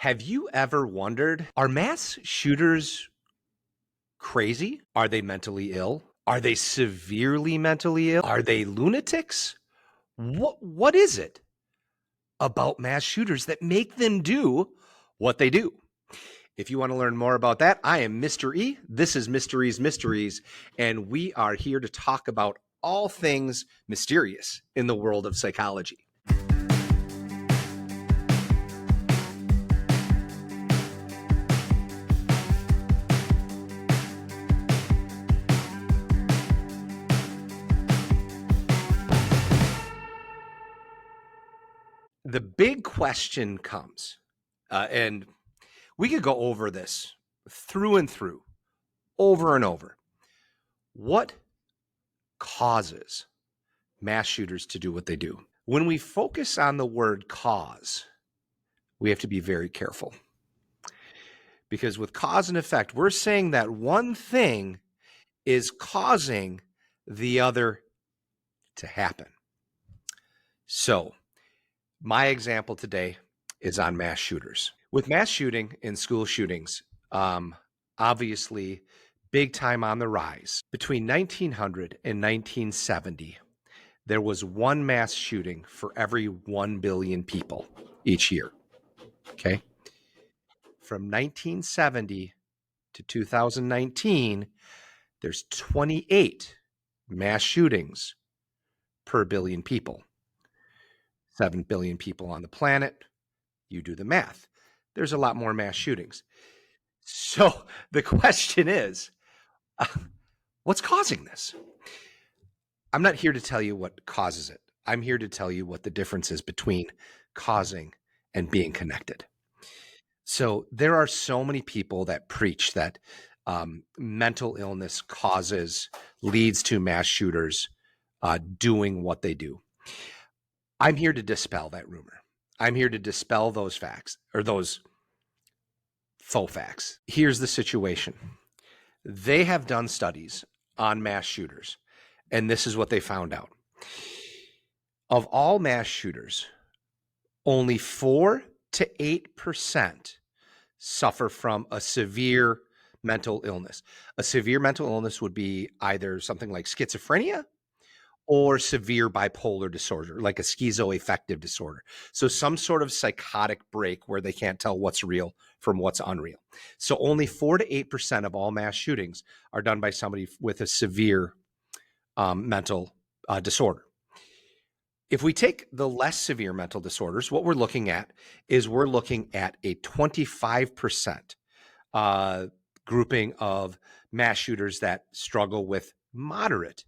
Have you ever wondered, are mass shooters crazy? Are they mentally ill? Are they severely mentally ill? Are they lunatics? What is it about mass shooters that make them do what they do? If you want to learn more about that, I am Mr. E. This is MysterE's Mysteries, and we are here to talk about all things mysterious in the world of psychology. The big question comes, and we could go over this through and through, over and over. What causes mass shooters to do what they do? When we focus on the word cause, we have to be very careful. Because with cause and effect, we're saying that one thing is causing the other to happen. So, my example today is on mass shooters. With mass shooting and school shootings, obviously big time on the rise. Between 1900 and 1970, there was one mass shooting for every 1 billion people each year. Okay. From 1970 to 2019, there's 28 mass shootings per billion people. 7 billion people on the planet. You do the math. There's a lot more mass shootings. So the question is, what's causing this? I'm not here to tell you what causes it. I'm here to tell you what the difference is between causing and being connected. So there are so many people that preach that mental illness leads to mass shooters doing what they do. I'm here to dispel that rumor. I'm here to dispel those facts or those faux facts. Here's the situation. They have done studies on mass shooters, and this is what they found out. Of all mass shooters, only 4 to 8% suffer from a severe mental illness. A severe mental illness would be either something like schizophrenia or severe bipolar disorder, like a schizoaffective disorder. So some sort of psychotic break where they can't tell what's real from what's unreal. So only 4 to 8% of all mass shootings are done by somebody with a severe mental disorder. If we take the less severe mental disorders, what we're looking at is we're looking at a 25% grouping of mass shooters that struggle with moderate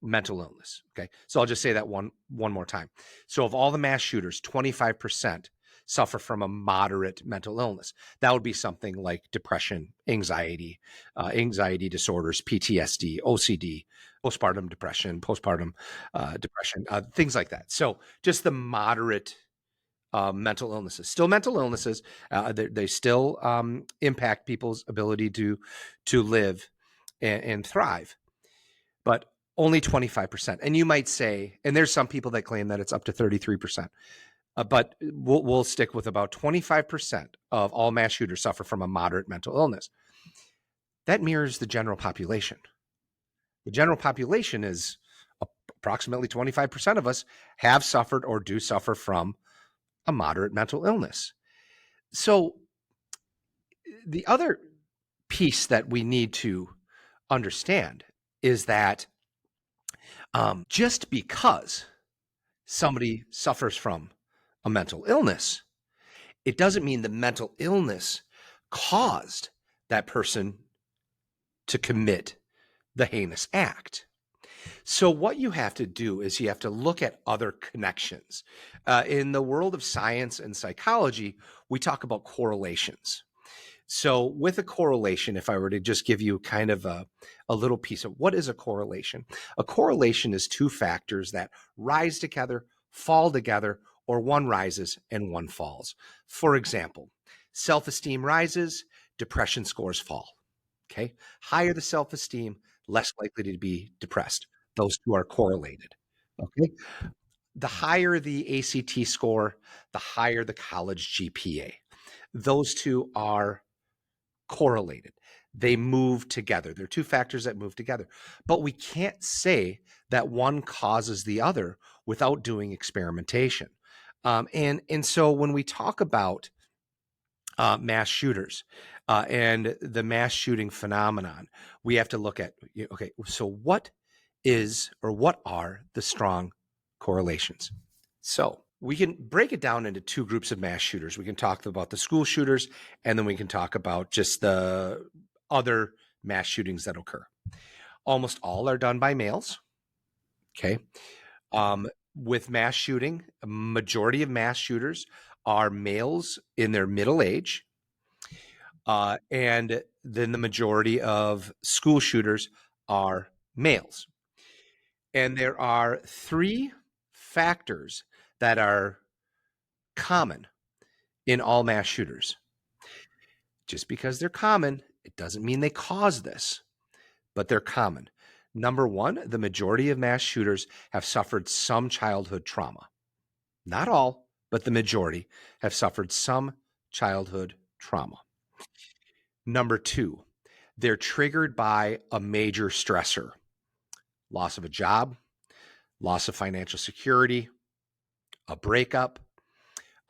mental illness. Okay. So I'll just say that one more time. So of all the mass shooters, 25% suffer from a moderate mental illness. That would be something like depression, anxiety disorders, PTSD, OCD, postpartum depression, things like that. So just the moderate mental illnesses, still mental illnesses. They still impact people's ability to live and thrive, but only 25%. And you might say, and there's some people that claim that it's up to 33%, but we'll stick with about 25% of all mass shooters suffer from a moderate mental illness. That mirrors the general population. The general population is approximately 25% of us have suffered or do suffer from a moderate mental illness. So the other piece that we need to understand is that just because somebody suffers from a mental illness, it doesn't mean the mental illness caused that person to commit the heinous act. So what you have to do is you have to look at other connections. In the world of science and psychology, we talk about correlations. So with a correlation, if I were to just give you kind of a little piece of what is a correlation is two factors that rise together, fall together, or one rises and one falls. For example, self-esteem rises, depression scores fall. Okay. Higher the self-esteem, less likely to be depressed. Those two are correlated. Okay. The higher the ACT score, the higher the college GPA. those two are correlated. They move together. They're two factors that move together. But we can't say that one causes the other without doing experimentation. And so when we talk about mass shooters and the mass shooting phenomenon, we have to look at, okay, so what are the strong correlations? So we can break it down into two groups of mass shooters. We can talk about the school shooters, and then we can talk about just the other mass shootings that occur. Almost all are done by males. Okay. With mass shooting, a majority of mass shooters are males in their middle age. And then the majority of school shooters are males. And there are three factors that are common in all mass shooters. Just because they're common, it doesn't mean they cause this, but they're common. Number one, the majority of mass shooters have suffered some childhood trauma. Not all, but the majority have suffered some childhood trauma. Number two, they're triggered by a major stressor: loss of a job, loss of financial security, a breakup,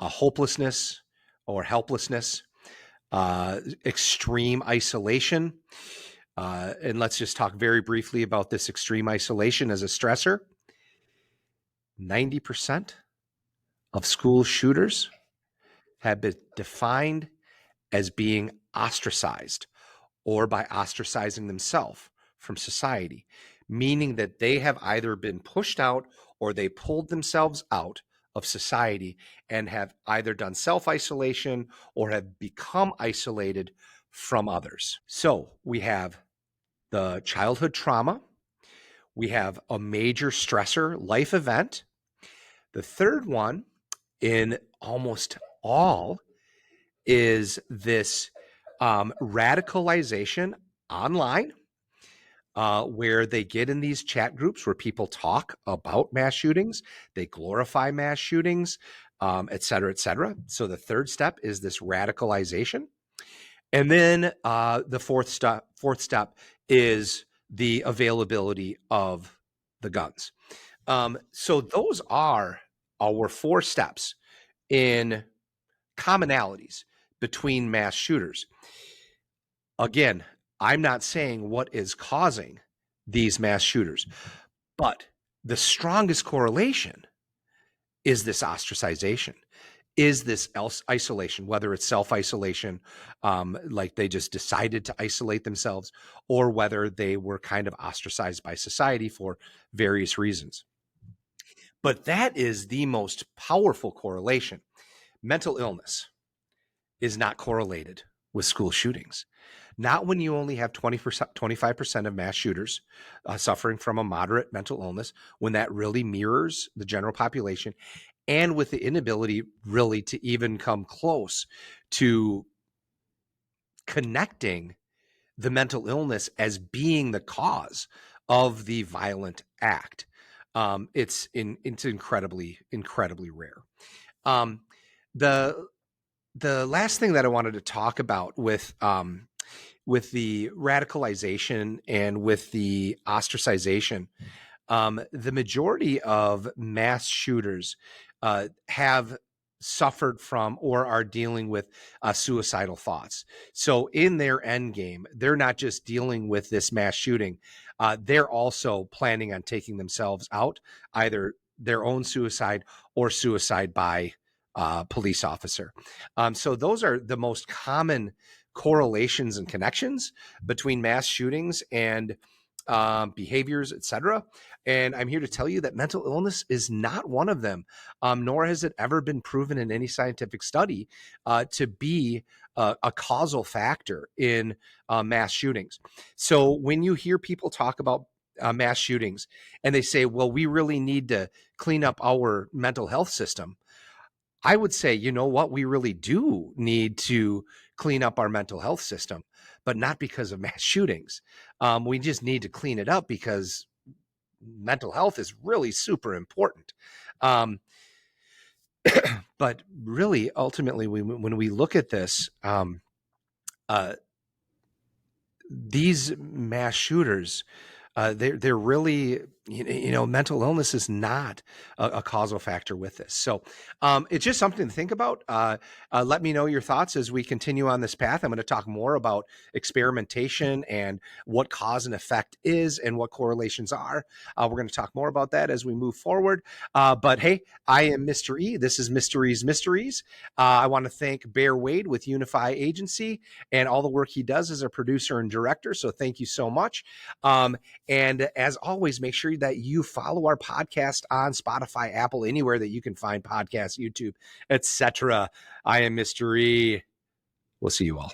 a hopelessness or helplessness, extreme isolation. And let's just talk very briefly about this extreme isolation as a stressor. 90% of school shooters have been defined as being ostracized, or by ostracizing themselves from society, meaning that they have either been pushed out or they pulled themselves out of society and have either done self-isolation or have become isolated from others. So we have the childhood trauma. We have a major stressor life event. The third one in almost all is this radicalization online, where they get in these chat groups where people talk about mass shootings, they glorify mass shootings, et cetera, et cetera. So the third step is this radicalization. And then the fourth step is the availability of the guns. So those are our four steps in commonalities between mass shooters. Again, I'm not saying what is causing these mass shooters, but the strongest correlation is this ostracization, is this isolation, whether it's self-isolation, like they just decided to isolate themselves, or whether they were kind of ostracized by society for various reasons. But that is the most powerful correlation. Mental illness is not correlated with school shootings. Not when you only have 20%, 25% of mass shooters suffering from a moderate mental illness, when that really mirrors the general population, and with the inability really to even come close to connecting the mental illness as being the cause of the violent act. It's incredibly, incredibly rare. The last thing that I wanted to talk about with the radicalization and with the ostracization, the majority of mass shooters have suffered from or are dealing with suicidal thoughts. So in their end game, they're not just dealing with this mass shooting, they're also planning on taking themselves out, either their own suicide or suicide by police officer. So those are the most common correlations and connections between mass shootings and behaviors, etc. And I'm here to tell you that mental illness is not one of them, nor has it ever been proven in any scientific study to be a causal factor in mass shootings. So when you hear people talk about mass shootings and they say, well, we really need to clean up our mental health system, I would say, you know what, we really do need to clean up our mental health system, but not because of mass shootings. We just need to clean it up because mental health is really super important. But really, ultimately, when we look at this, these mass shooters, they're really, mental illness is not a causal factor with this. So it's just something to think about. Let me know your thoughts as we continue on this path. I'm going to talk more about experimentation and what cause and effect is and what correlations are. We're going to talk more about that as we move forward. But hey, I am Mr. E. This is Mystery's Mysteries. I want to thank Bear Wade with Unify Agency and all the work he does as a producer and director. So thank you so much. And as always, make sure that you follow our podcast on Spotify, Apple, anywhere that you can find podcasts, YouTube, etc. I am Mr. E. We'll see you all.